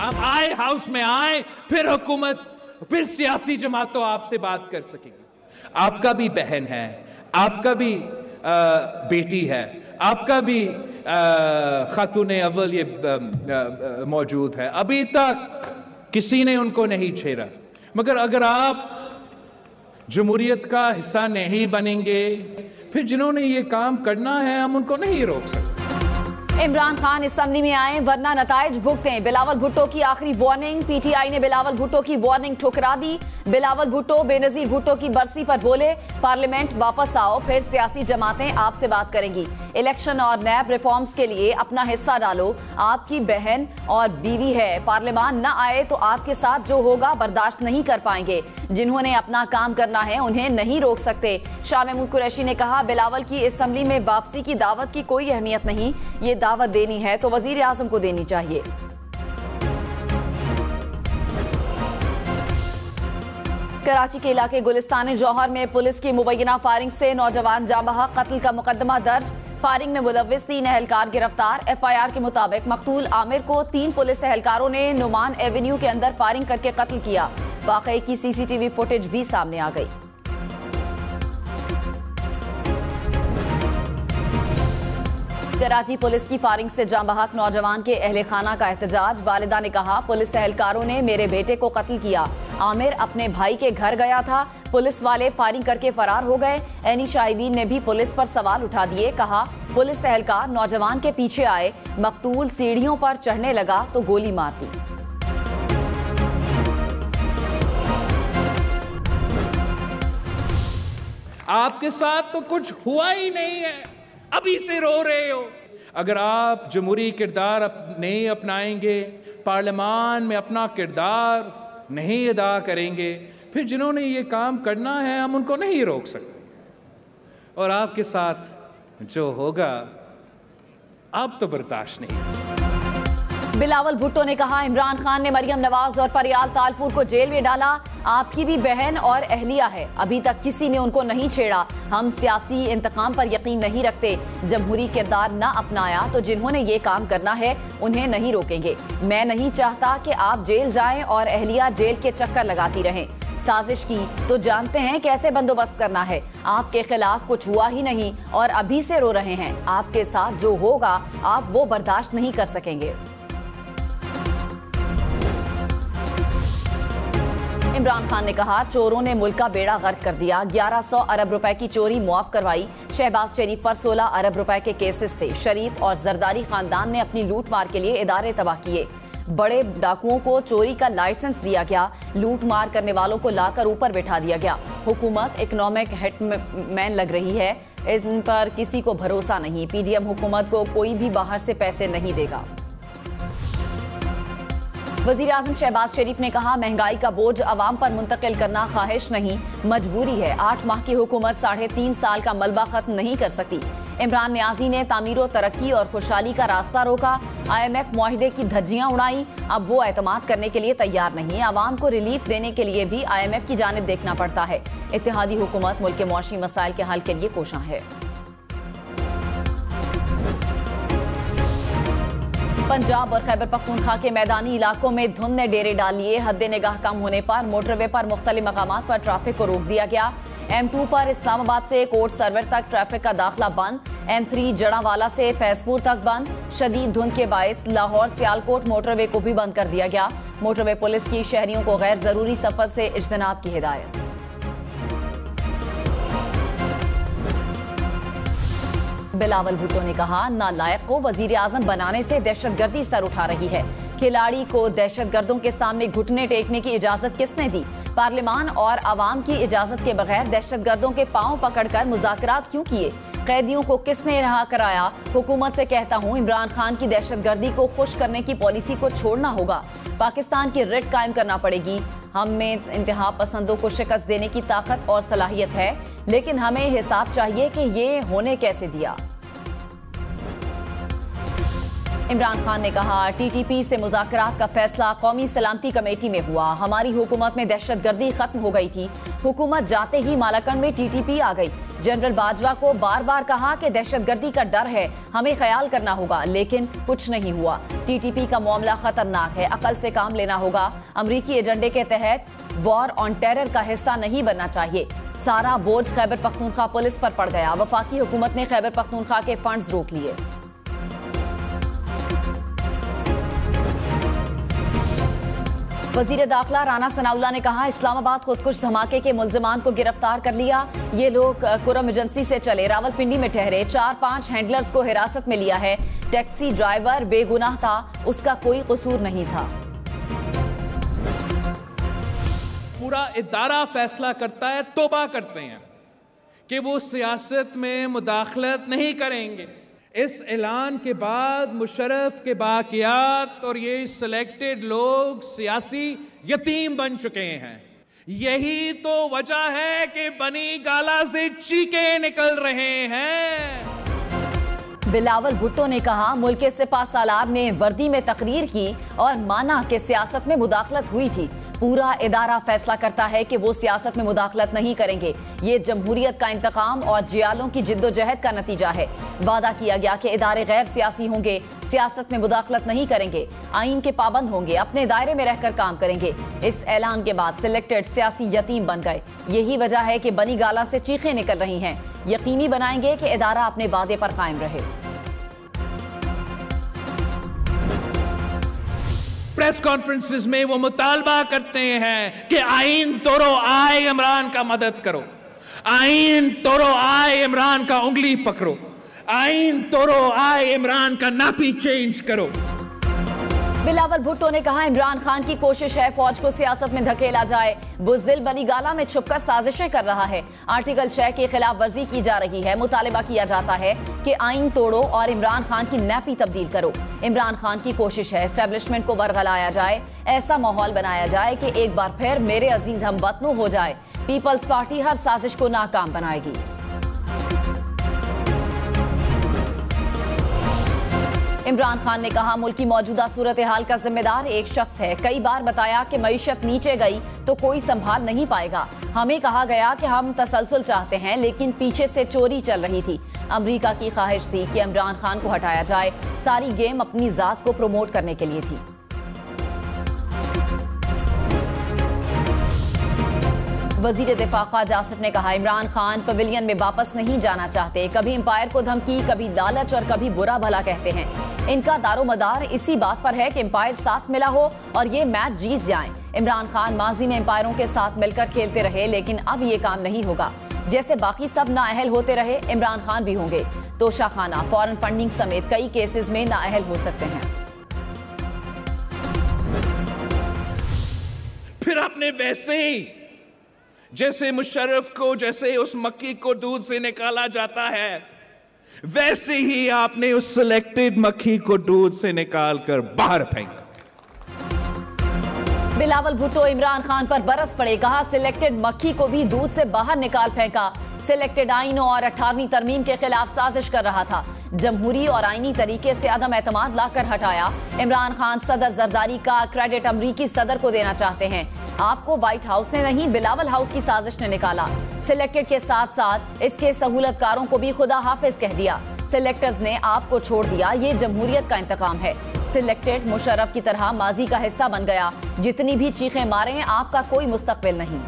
आप आए, हाउस में आए, फिर हुकूमत, फिर सियासी जमात तो आपसे बात कर सकेगी। आपका भी बहन है, आपका भी बेटी है, आपका भी खातून अव्वल ये मौजूद है। अभी तक किसी ने उनको नहीं छेड़ा, मगर अगर आप जमहूरियत का हिस्सा नहीं बनेंगे, फिर जिन्होंने ये काम करना है हम उनको नहीं रोक सकते। इमरान खान असेंबली में आए वरना नताइज भुगतें, बिलावल भुट्टो की आखिरी वार्निंग। पीटीआई ने बिलावल भुट्टो की वार्निंग ठुकरा दी। बिलावल भुट्टो बेनजीर भुट्टो की बरसी पर बोले, पार्लियामेंट वापस आओ, फिर सियासी जमातें आपसे बात करेंगी। इलेक्शन और नैब रिफॉर्म्स के लिए अपना हिस्सा डालो, आपकी बहन और बीवी है, पार्लियामान न आए तो आपके साथ जो होगा बर्दाश्त नहीं कर पाएंगे। जिन्होंने अपना काम करना है उन्हें नहीं रोक सकते। शाह महमूद कुरैशी ने कहा, बिलावल की असेंबली में वापसी की दावत की कोई अहमियत नहीं, ये दावत देनी है तो वजीर आजम को देनी चाहिए। कराची के इलाके गुलिस्तान जौहर में पुलिस की मुबैना फायरिंग से नौजवान जाँ बहक, कत्ल का मुकदमा दर्ज। फायरिंग में मुलव्विस 3 एहलकार गिरफ्तार। एफआईआर के मुताबिक मकतूल आमिर को 3 पुलिस एहलकारों ने नुमान एवेन्यू के अंदर फायरिंग करके कत्ल किया। वाकये की सीसीटीवी फुटेज भी सामने आ गई। कराची पुलिस की फायरिंग से जाँ बहक नौजवान के अहले खाना का एहतजाज। वालिदा ने कहा, पुलिस एहलकारों ने मेरे बेटे को कत्ल किया। आमिर अपने भाई के घर गया था, पुलिस वाले फायरिंग करके फरार हो गए। एनी शाहिदीन ने भी पुलिस पर सवाल उठा दिए। कहा, पुलिस एहलकार नौजवान के पीछे आए, मकतूल सीढ़ियों पर चढ़ने लगा तो गोली मार दी। आपके साथ तो कुछ हुआ ही नहीं है, अभी से रो रहे हो। अगर आप जमहूरी किरदार नहीं अपनाएंगे, पार्लियामान में अपना किरदार नहीं अदा करेंगे, फिर जिन्होंने ये काम करना है हम उनको नहीं रोक सकते। और आपके साथ जो होगा आप तो बर्दाश्त नहीं कर सकते। बिलावल भुट्टो ने कहा, इमरान खान ने मरियम नवाज और फरियाल तालपुर को जेल में डाला। आपकी भी बहन और अहलिया है, अभी तक किसी ने उनको नहीं छेड़ा। हम सियासी इंतकाम पर यकीन नहीं रखते। जमहूरी किरदार न अपनाया तो जिन्होंने ये काम करना है उन्हें नहीं रोकेंगे। मैं नहीं चाहता कि आप जेल जाएं और अहलिया जेल के चक्कर लगाती रहें। साजिश की तो जानते हैं कैसे बंदोबस्त करना है। आपके खिलाफ कुछ हुआ ही नहीं और अभी से रो रहे हैं। आपके साथ जो होगा आप वो बर्दाश्त नहीं कर सकेंगे। इमरान खान ने कहा, चोरों ने मुल्क का बेड़ा गर्क कर दिया। 1100 अरब रुपए की चोरी मुआफ करवाई। शहबाज शरीफ पर 16 अरब रुपए के केसेस थे। शरीफ और जरदारी खानदान ने अपनी लूट मार के लिए इदारे तबाह किए। बड़े डाकुओं को चोरी का लाइसेंस दिया गया। लूट मार करने वालों को लाकर ऊपर बैठा दिया गया। हुकूमत इकोनॉमिक हिटमैन लग रही है, इन पर किसी को भरोसा नहीं। पीडीएम हुकूमत को कोई भी बाहर से पैसे नहीं देगा। वजीर आजम शहबाज शरीफ ने कहा, महंगाई का बोझ अवाम पर मुंतकिल करना ख्वाहिश नहीं, मजबूरी है। 8 माह की हुकूमत 3.5 साल का मलबा खत्म नहीं कर सकी। इमरान न्याजी ने तामीर तरक्की और खुशहाली का रास्ता रोका। IMF मुआहिदे की धज्जियां उड़ाई। अब वो एतमाद करने के लिए तैयार नहीं। आवाम को रिलीफ देने के लिए भी IMF की जानिब देखना पड़ता है। इत्तेहादी हुकूमत मुल्क के मुआशी मसाइल के हल के लिए कोशां है। पंजाब और खैबर पख्तूनख्वा के मैदानी इलाकों में धुंध ने डेरे डाल लिए। हद निगाह कम होने पर मोटरवे पर मुख्तलिफ मकामात पर ट्रैफिक को रोक दिया गया। M2 पर इस्लामाबाद से कोर्ट सर्वर तक ट्रैफिक का दाखिला बंद। M3 जड़ावाला से फैजपुर तक बंद। शदीद धुंध के बायस लाहौर सियालकोट मोटरवे को भी बंद कर दिया गया। मोटरवे पुलिस की शहरियों को गैर जरूरी सफर से इज्तनाब की हिदायत। बिलावल भुट्टो ने कहा, नालायक को वजीर आजम बनाने से दहशतगर्दी सर उठा रही है। खिलाड़ी को दहशतगर्दों के सामने घुटने टेकने की इजाजत किसने दी? पार्लियामान और आवाम की इजाजत के बगैर दहशतगर्दों के पांव पकड़कर मुज़ाकरात क्यों किए? कैदियों को किसने रिहा कराया? हुकूमत से कहता हूं, इमरान खान की दहशतगर्दी को खुश करने की पॉलिसी को छोड़ना होगा। पाकिस्तान की रिट कायम करना पड़ेगी। हम में इंतहा पसंदों को शिकस्त देने की ताकत और सलाहियत है, लेकिन हमें हिसाब चाहिए कि ये होने कैसे दिया। इमरान खान ने कहा, टीटीपी से मुज़ाकरात का फैसला कौमी सलामती कमेटी में हुआ। हमारी हुकूमत में दहशतगर्दी खत्म हो गई थी। हुकूमत जाते ही मालाकंड में टीटीपी आ गई। जनरल बाजवा को बार बार कहा कि दहशतगर्दी का डर है, हमें ख्याल करना होगा, लेकिन कुछ नहीं हुआ। टीटीपी का मामला खतरनाक है, अकल से काम लेना होगा। अमरीकी एजेंडे के तहत वॉर ऑन टेरर का हिस्सा नहीं बनना चाहिए। सारा बोझ खैबर पख्तूनख्वा पुलिस पर पड़ गया। वफाकी हुकूमत ने खैबर पख्तूनख्वा के फंड्स रोक लिए। वजीर दाखिला राना सनाउल्लाह ने कहा, इस्लामाबाद खुदकुश धमाके के मुल्जिमान को गिरफ्तार कर लिया। ये लोग कुरम एजेंसी से चले, रावलपिंडी में ठहरे। 4-5 हैंडलर्स को हिरासत में लिया है। टैक्सी ड्राइवर बेगुनाह था, उसका कोई कसूर नहीं था। पूरा इदारा फैसला करता है, तौबा करते हैं कि वो सियासत में मुदाखलत नहीं करेंगे। इस ऐलान के बाद मुशर्रफ के बाकियात और ये सिलेक्टेड लोग सियासी यतीम बन चुके हैं। यही तो वजह है कि बनी गाला से चीखे निकल रहे हैं। बिलावल भुट्टो ने कहा, मुल्क के सिपा सालार ने वर्दी में तकरीर की और माना कि सियासत में मुदाखलत हुई थी। पूरा इदारा फैसला करता है कि वो सियासत में मुदाखलत नहीं करेंगे। ये जमहूरियत का इंतकाम और जियालों की जिद्दोजहद का नतीजा है। वादा किया गया कि इदारे गैर सियासी होंगे, सियासत में मुदाखलत नहीं करेंगे, आईन के पाबंद होंगे, अपने दायरे में रहकर काम करेंगे। इस ऐलान के बाद सिलेक्टेड सियासी यतीम बन गए। यही वजह है कि बनी गाला से चीखें निकल रही हैं। यकीनी बनाएंगे कि इदारा अपने वादे पर कायम रहे। प्रेस कॉन्फ्रेंसेस में वो मुतालबा करते हैं कि आईन तोड़ो, आए इमरान का मदद करो। आईन तोड़ो, आए इमरान का उंगली पकड़ो। आईन तोड़ो, आए इमरान का नापी चेंज करो। बिलावल भुट्टो ने कहा, इमरान खान की कोशिश है फौज को सियासत में धकेला जाए। बुज़दिल बनी गाला में छुपकर साजिशें कर रहा है। आर्टिकल 6 की खिलाफ वर्जी की जा रही है। मुतालिबा किया जाता है कि आईन तोड़ो और इमरान खान की नैपी तब्दील करो। इमरान खान की कोशिश है एस्टेब्लिशमेंट को बरगलाया जाए, ऐसा माहौल बनाया जाए कि एक बार फिर मेरे अजीज हमवतनों हो जाए। पीपल्स पार्टी हर साजिश को नाकाम बनाएगी। इमरान खान ने कहा, मुल्क की मौजूदा सूरत हाल का जिम्मेदार एक शख्स है। कई बार बताया कि मईशत नीचे गई तो कोई संभाल नहीं पाएगा। हमें कहा गया कि हम तसलसल चाहते हैं, लेकिन पीछे से चोरी चल रही थी। अमेरिका की ख्वाहिश थी कि इमरान खान को हटाया जाए। सारी गेम अपनी जात को प्रमोट करने के लिए थी। वजीर दिफा ख्वाजा आसिफ ने कहा, इमरान खान पवेलियन में वापस नहीं जाना चाहते। कभी एम्पायर को धमकी, कभी लालच और कभी बुरा भला कहते हैं। इनका दारोमदार इसी बात पर है कि एम्पायर साथ मिला हो और ये मैच जीत जाएं। इमरान खान माजी में एम्पायरों के साथ मिलकर खेलते रहे, लेकिन अब ये काम नहीं होगा। जैसे बाकी सब नाअहल होते रहे, इमरान खान भी होंगे। तोशाखाना, फॉरेन फंडिंग समेत कई केसेस में नाअहल हो सकते हैं। फिर आपने वैसे ही जैसे मुशर्रफ को, जैसे उस मक्खी को दूध से निकाला जाता है, वैसे ही आपने उस सिलेक्टेड मक्खी को दूध से निकालकर बाहर फेंका। बिलावल भुट्टो इमरान खान पर बरस पड़े। कहा, सिलेक्टेड मक्खी को भी दूध से बाहर निकाल फेंका। सिलेक्टेड आइनों और 18वीं तरमीम के खिलाफ साजिश कर रहा था। जमहूरी और आईनी तरीके से अदम एतमाद लाकर हटाया। इमरान खान सदर जरदारी का क्रेडिट अमरीकी सदर को देना चाहते हैं। आपको व्हाइट हाउस ने नहीं, बिलावल हाउस की साजिश ने निकाला। सिलेक्टेड के साथ साथ इसके सहूलतकारों को भी खुदा हाफिज कह दिया। सिलेक्टर्स ने आपको छोड़ दिया। ये जमहूरियत का इंतकाम है। सिलेक्टेड मुशर्रफ की तरह माजी का हिस्सा बन गया। जितनी भी चीखें मारें, आपका कोई मुस्तकबिल नहीं।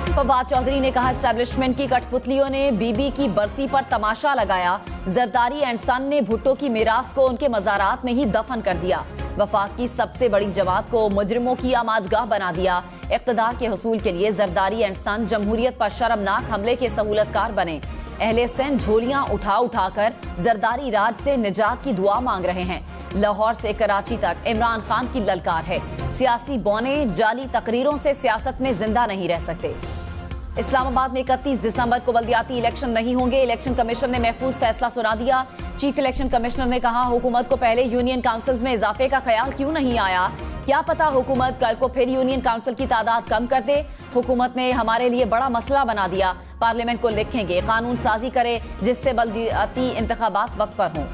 फवाद चौधरी ने कहा, एस्टेब्लिशमेंट की कठपुतलियों ने बीबी की बरसी पर तमाशा लगाया। जरदारी एंड सन ने भुट्टो की मीरास को उनके मज़ारात में ही दफन कर दिया। वफाक की सबसे बड़ी जमात को मुजरिमों की आमाजगाह बना दिया। इक़्तिदार के हुसूल के लिए जरदारी एंड सन जमहूरियत पर शर्मनाक हमले के सहूलतकार बने। अहले सिंध झोलियां उठा उठाकर जरदारी राज से निजात की दुआ मांग रहे हैं। लाहौर से कराची तक इमरान खान की ललकार है। सियासी बौने जाली तकरीरों से सियासत में जिंदा नहीं रह सकते। इस्लामाबाद में 31 दिसंबर को बल्दियाती इलेक्शन नहीं होंगे, इलेक्शन कमीशन ने महफूज फैसला सुना दिया। चीफ इलेक्शन कमिश्नर ने कहा, हुकूमत को पहले यूनियन काउंसिल्स में इजाफे का ख्याल क्यों नहीं आया, क्या पता हुकूमत कल को फिर यूनियन काउंसिल की तादाद कम कर दे। हुकूमत ने हमारे लिए बड़ा मसला बना दिया, पार्लियामेंट को लिखेंगे कानून साजी करे जिससे बल्दियाती इंतखाबात वक्त पर हों।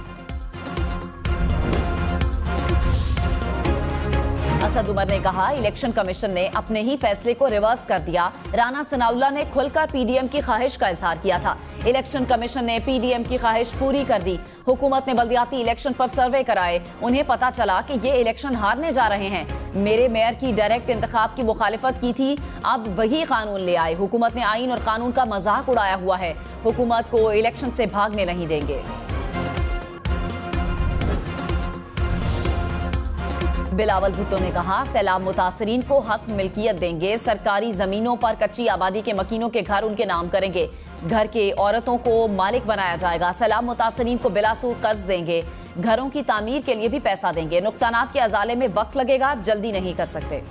असद उमर ने कहा, इलेक्शन कमीशन ने अपने ही फैसले को रिवर्स कर दिया। राना सनाउल्लाह ने खुलकर पीडीएम की ख्वाहिश का इजहार किया था, इलेक्शन कमीशन ने पीडीएम की ख्वाहिश पूरी कर दी। हुकूमत ने बल्दियाती इलेक्शन पर सर्वे कराए, उन्हें पता चला कि ये इलेक्शन हारने जा रहे हैं। मेरे मेयर की डायरेक्ट इंतखाब की मुखालिफत की थी, अब वही कानून ले आए। हुकूमत ने आइन और कानून का मजाक उड़ाया हुआ है, हुकूमत को इलेक्शन से भागने नहीं देंगे। बिलावल भुट्टो ने कहा, सैलाब मुतासरीन को हक मिल्कियत देंगे, सरकारी जमीनों पर कच्ची आबादी के मकीनों के घर उनके नाम करेंगे, घर के औरतों को मालिक बनाया जाएगा, सैलाब मुतासरीन को बिलासूद कर्ज देंगे, घरों की तामीर के लिए भी पैसा देंगे, नुकसानात के अजाले में वक्त लगेगा, जल्दी नहीं कर सकते।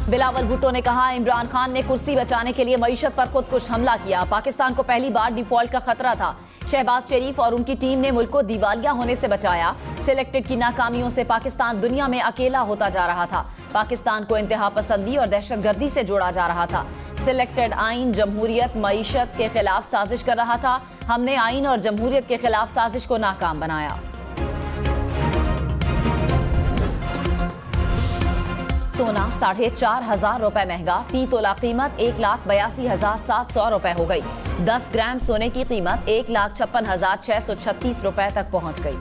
बिलावल भुट्टो ने कहा, इमरान खान ने कुर्सी बचाने के लिए मईशत पर खुदकुश हमला किया, पाकिस्तान को पहली बार डिफॉल्ट का खतरा था। शहबाज शरीफ और उनकी टीम ने मुल्क को दिवालिया होने से बचाया। सिलेक्टेड की नाकामियों से पाकिस्तान दुनिया में अकेला होता जा रहा था। पाकिस्तान को इंतहा पसंदी और दहशतगर्दी से जोड़ा जा रहा था। सिलेक्टेड आइन जमहूरियत मईशत के खिलाफ साजिश कर रहा था। हमने आइन और जमहूरियत के खिलाफ साजिश को नाकाम बनाया। सोना 4,500 रुपए महंगा, फी तोला कीमत 1,82,700 रुपए हो गई। 10 ग्राम सोने की कीमत 1,56,636 रुपए तक पहुंच गई।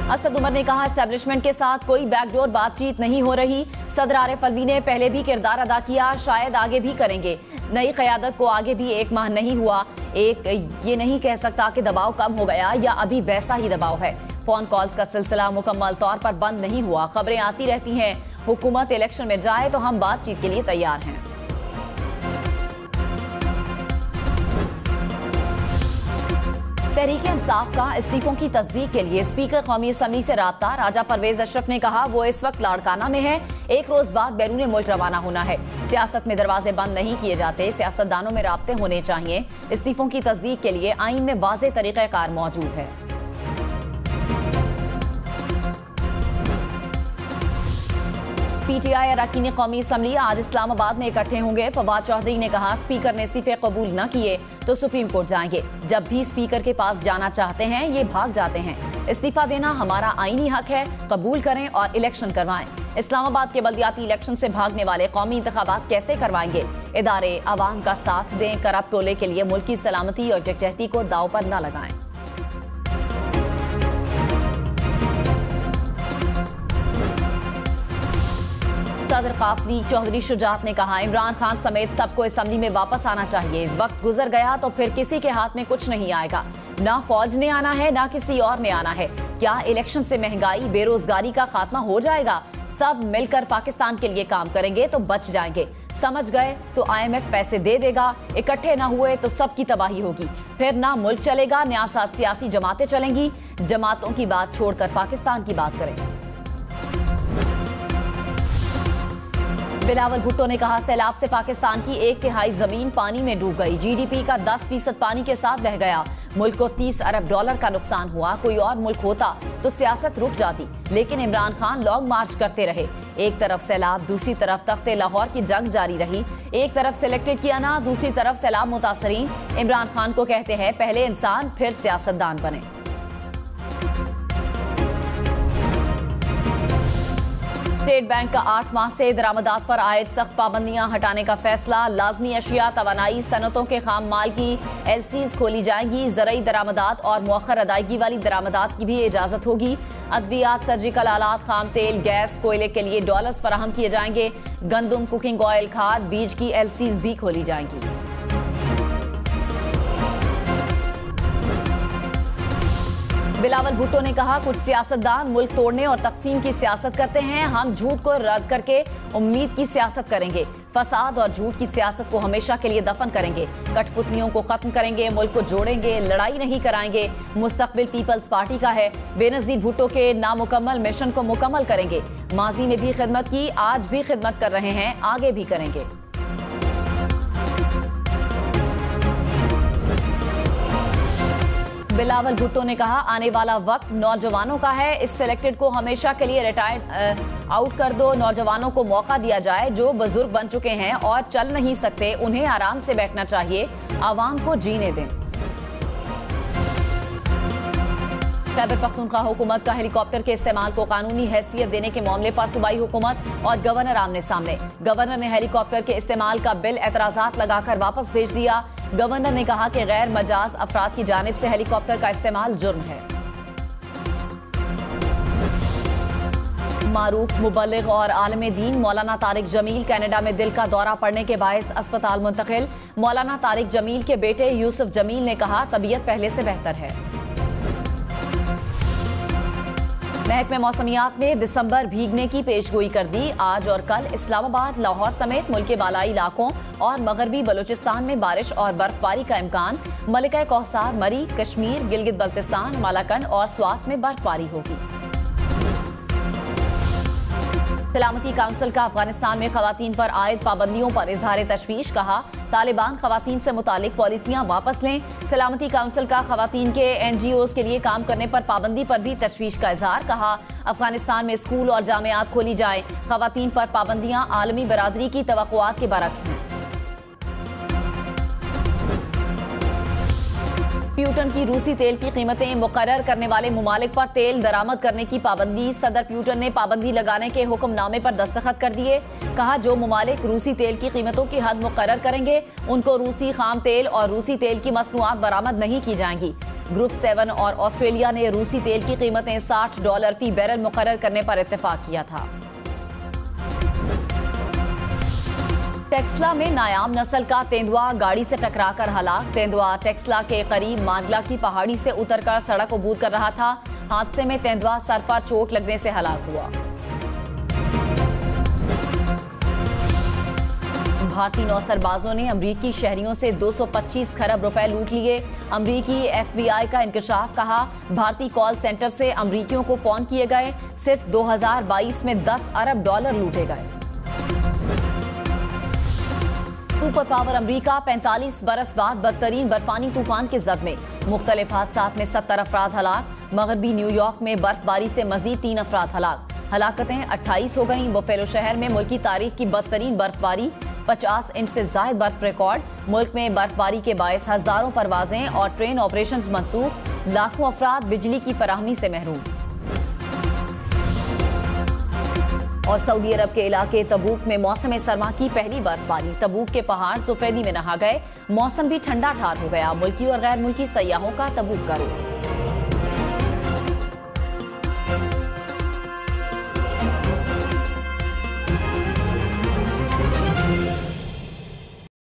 असद उमर ने कहा, एस्टेब्लिशमेंट के साथ कोई बैकडोर बातचीत नहीं हो रही। सदर आरिफ अलवी ने पहले भी किरदार अदा किया, शायद आगे भी करेंगे। नई क़यादत को आगे भी 1 माह नहीं हुआ। ये नहीं कह सकता कि दबाव कम हो गया या अभी वैसा ही दबाव है। फोन कॉल्स का सिलसिला मुकम्मल तौर पर बंद नहीं हुआ, खबरें आती रहती हैं। हुकूमत इलेक्शन में जाए तो हम बातचीत के लिए तैयार हैं। तहरीक इंसाफ का इस्तीफों की तस्दीक के लिए स्पीकर कौमी असम्बली से राब्ता। राजा परवेज अशरफ ने कहा, वो इस वक्त लाड़काना में है, 1 रोज बाद बैरून मुल्क रवाना होना है। सियासत में दरवाजे बंद नहीं किए जाते, सियासतदानों में राब्ते होने चाहिए। इस्तीफों की तस्दीक के लिए आइन में वाज़ेह तरीक़ाकार मौजूद है। पीटीआई अरकान कौमी असम्बली आज इस्लामाबाद में इकट्ठे होंगे। फवाद चौधरी ने कहा, स्पीकर ने इस्तीफे कबूल न किए तो सुप्रीम कोर्ट जाएंगे। जब भी स्पीकर के पास जाना चाहते हैं ये भाग जाते हैं। इस्तीफा देना हमारा आईनी हक है, कबूल करें और इलेक्शन करवाएं। इस्लामाबाद के बल्दियाती इलेक्शन से भागने वाले कौमी इंतखाबात कैसे करवाएंगे? इदारे आवाम का साथ दें, करप्ट टोले के लिए मुल्क की सलामती और यकजहती को दाव पर न लगाएं। सदर काफली चौधरी शुजात ने कहा, इमरान खान समेत सबको असम्बली में वापस आना चाहिए। वक्त गुजर गया तो फिर किसी के हाथ में कुछ नहीं आएगा। ना फौज ने आना है ना किसी और ने आना है। क्या इलेक्शन से महंगाई बेरोजगारी का खात्मा हो जाएगा? सब मिलकर पाकिस्तान के लिए काम करेंगे तो बच जाएंगे। समझ गए तो IMF पैसे दे देगा। इकट्ठे ना हुए तो सबकी तबाही होगी। फिर ना मुल्क चलेगा, ना सियासी जमातें चलेंगी। जमातों की बात छोड़कर पाकिस्तान की बात करें। बिलावल भुट्टो ने कहा, सैलाब से पाकिस्तान की 1/3 जमीन पानी में डूब गई। GDP का 10% पानी के साथ बह गया। मुल्क को $30 अरब का नुकसान हुआ। कोई और मुल्क होता तो सियासत रुक जाती, लेकिन इमरान खान लॉन्ग मार्च करते रहे। एक तरफ सैलाब, दूसरी तरफ तख्ते लाहौर की जंग जारी रही। एक तरफ सिलेक्टेड किया ना, दूसरी तरफ सैलाब मुतासरीन। इमरान खान को कहते हैं, पहले इंसान फिर सियासतदान बने। स्टेट बैंक का 8 माह से दरामदात पर आयद सख्त पाबंदियां हटाने का फैसला। लाजमी अशिया, तवानाई, सनतों के खाम माल की LCs खोली जाएंगी। ज़रई दरामदात और मुअख्खर अदायगी वाली दरामदात की भी इजाजत होगी। अद्वियात, सर्जिकल आलात, खाम तेल, गैस, कोयले के लिए डॉलर्स फराहम किए जाएंगे। गंदुम, कुकिंग ऑयल, खाद, बीज की LCs भी खोली जाएंगी। बिलावल भुट्टो ने कहा, कुछ सियासतदान मुल्क तोड़ने और तकसीम की सियासत करते हैं। हम झूठ को रद्द करके उम्मीद की सियासत करेंगे। फसाद और झूठ की सियासत को हमेशा के लिए दफन करेंगे, कठपुतलियों को खत्म करेंगे, मुल्क को जोड़ेंगे, लड़ाई नहीं कराएंगे। मुस्तकबिल पीपल्स पार्टी का है, बेनजीर भुट्टो के नामुकम्मल मिशन को मुकम्मल करेंगे। माजी में भी खिदमत की, आज भी खिदमत कर रहे हैं, आगे भी करेंगे। बिलावल भुट्टो ने कहा, आने वाला वक्त नौजवानों का है, इस सिलेक्टेड को हमेशा के लिए रिटायर्ड आउट कर दो। नौजवानों को मौका दिया जाए, जो बुजुर्ग बन चुके हैं और चल नहीं सकते, उन्हें आराम से बैठना चाहिए, आवाम को जीने दें। खैबर पख्तूनख्वा हुकूमत का हेलीकॉप्टर के इस्तेमाल को कानूनी हैसियत देने के मामले पर सूबाई हुकूमत और गवर्नर आमने सामने। गवर्नर ने हेलीकॉप्टर के इस्तेमाल का बिल एतराजात लगाकर वापस भेज दिया। गवर्नर ने कहा कि गैर मजाज अफराद की जानिब से हेलीकॉप्टर का इस्तेमाल जुर्म है। मारूफ मुबल्लिग और आलम दीन मौलाना तारिक जमील कनाडा में दिल का दौरा पड़ने के बायस अस्पताल मुंतकिल। मौलाना तारिक जमील के बेटे यूसुफ जमील ने कहा, तबीयत पहले से बेहतर है। महकमे मौसमियात ने दिसंबर भीगने की पेशगोई कर दी। आज और कल इस्लामाबाद, लाहौर समेत मुल्क के बालाई इलाकों और मगरबी बलूचिस्तान में बारिश और बर्फबारी का इम्कान। मलिका कौसार, मरी, कश्मीर, गिलगित बल्तिस्तान, मालाकंड और स्वात में बर्फबारी होगी। सलामती काउंसिल का अफगानिस्तान में खवातीन पर आयद पाबंदियों पर इजहार तशवीश। कहा, तालिबान खवातीन से मुतालिक पॉलिसियां वापस लें। सलामती काउंसिल का खवातीन के NGOs के लिए काम करने पर पाबंदी पर भी तशवीश का इजहार। कहा, अफगानिस्तान में स्कूल और जामियात खोली जाए, खवातीन पर पाबंदियां आलमी बरादरी की तवक्कुआत के बरक्स हैं। प्यूटन की रूसी तेल की कीमतें मुकर्रर करने वाले मुमालिक पर तेल दरामद करने की पाबंदी। सदर प्यूटन ने पाबंदी लगाने के हुक्मनामे पर दस्तखत कर दिए। कहा, जो मुमालिक रूसी तेल की कीमतों की हद मुकर्रर करेंगे, उनको रूसी खाम तेल और रूसी तेल की मसनूआत बरामद नहीं की जाएंगी। ग्रुप 7 और ऑस्ट्रेलिया ने रूसी तेल की कीमतें $60 फी बैरल मुकर्रर करने पर इत्तेफाक किया था। टेक्सला में नायाम नस्ल का तेंदुआ गाड़ी से टकराकर हलाक। तेंदुआ टेक्सला के करीब मांडला की पहाड़ी से उतरकर सड़क अबूर कर रहा था। हादसे में तेंदुआ सर पर चोट लगने से हलाक हुआ। भारतीय नौसरबाजों ने अमरीकी शहरियों से 225 खरब रुपए लूट लिए। अमरीकी FBI का इंकशाफ। कहा, भारतीय कॉल सेंटर से अमरीकियों को फोन किए गए। सिर्फ 2022 में $10 अरब लूटे गए। सुपर पावर अमरीका 45 बरस बाद बदतरीन बर्फानी तूफान के जद में। मुख्तलिफ हादसात में 70 अफराद हलाक। मगरबी न्यूयॉर्क में बर्फबारी से मजीद 3 अफराद हलाक। हलाकतें 28 हो गईं। बुफेलो शहर में मुल्क की तारीख की बदतरीन बर्फबारी, 50 इंच से ज्यादा बर्फ रिकॉर्ड। मुल्क में बर्फबारी के बायस हजारों परवाजें और ट्रेन ऑपरेशंस मंसूख। लाखों अफराद बिजली की फराहमी से महरूम। और सऊदी अरब के इलाके तबूक में मौसम सरमा की पहली बर्फबारी। तबूक के पहाड़ सफेदी में नहा गए। मौसम भी ठंडा ठार हो गया। मुल्की और गैर मुल्की सयाहों का तबूक का रुख।